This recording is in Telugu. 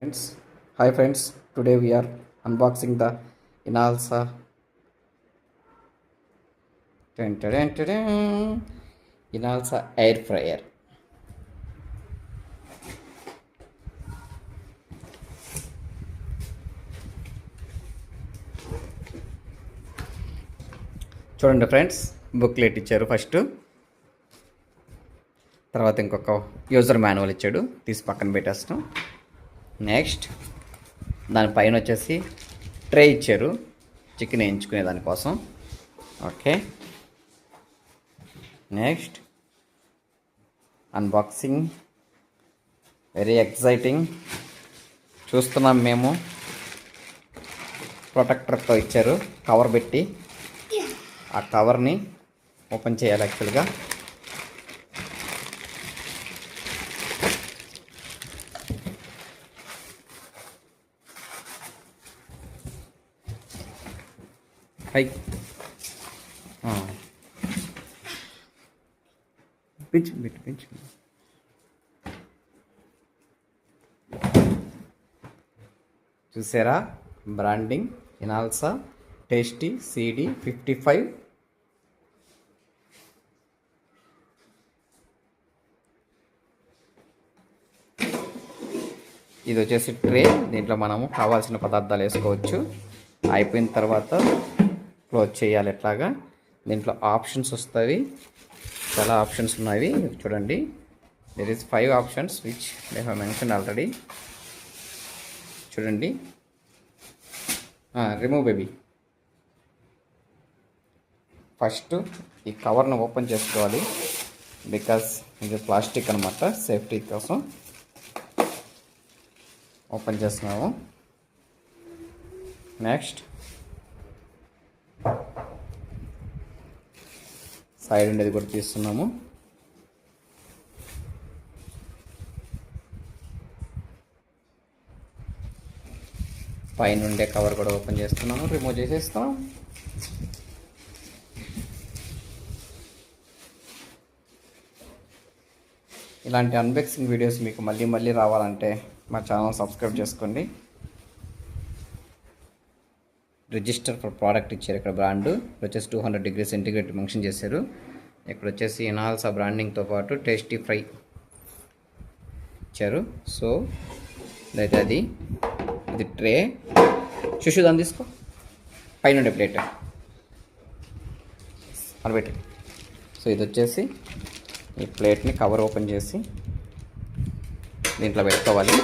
Friends, hi friends. Today we are unboxing the Inalsa Inalsa air fryer. చూడండి ఫ్రెండ్స్, బుక్లెట్ ఇచ్చారు ఫస్ట్, తర్వాత ఇంకొక యూజర్ మాన్యువల్ ఇచ్చాడు, తీసి పక్కన పెట్టేస్తాం. నెక్స్ట్ దానిపైన వచ్చేసి ట్రే ఇచ్చారు చికెన్ వేయించుకునే దానికోసం. Okay, next unboxing, very exciting. చూస్తున్నాం మేము, ప్రొటెక్టర్తో ఇచ్చారు కవర్ పెట్టి. ఆ కవర్ని ఓపెన్ చేయాలి యాక్చువల్గా. హై పించు చూసారా, బ్రాండింగ్ ఇనాల్సా టేస్టీ CD55. ఇది వచ్చేసి ట్రే, దీంట్లో మనము కావాల్సిన పదార్థాలు వేసుకోవచ్చు. అయిపోయిన తర్వాత క్లోజ్ చేయాలి ఎట్లాగా. దీంట్లో ఆప్షన్స్ వస్తాయి, చాలా ఆప్షన్స్ ఉన్నాయి చూడండి. There is 5 options which they have mention already. చూడండి, రిమూవ్ బేబీ. ఫస్ట్ ఈ కవర్ను ఓపెన్ చేసుకోవాలి, బికాస్ ఇది ప్లాస్టిక్ అనమాట, సేఫ్టీ కోసం ఓపెన్ చేస్తున్నాము. నెక్స్ట్ సైడ్ ఉండేది కూడా తీస్తున్నాము. పైన ఉండే కవర్ కూడా ఓపెన్ చేస్తున్నాము, రిమూవ్ చేసేస్తాం. ఇలాంటి అన్బాక్సింగ్ వీడియోస్ మీకు మళ్ళీ మళ్ళీ రావాలంటే మా ఛానల్ సబ్స్క్రైబ్ చేసుకోండి. రిజిస్టర్ ఫర్ ప్రోడక్ట్ ఇచ్చారు ఇక్కడ, బ్రాండ్ వచ్చేసి 200 degrees సెంటిగ్రేడ్ మెన్షన్ చేశారు. ఇక్కడ వచ్చేసి ఇనాల్సా బ్రాండింగ్తో పాటు టేస్టీ ఫ్రై ఇచ్చారు. సో ఇదైతే అది, ఇది ట్రే. శుషు దాన్ని తీసుకో, పైన ఉండే ప్లేట్ అని పెట్టి. సో ఇది వచ్చేసి ఈ ప్లేట్ని కవర్ ఓపెన్ చేసి దీంట్లో పెట్టుకోవాలి.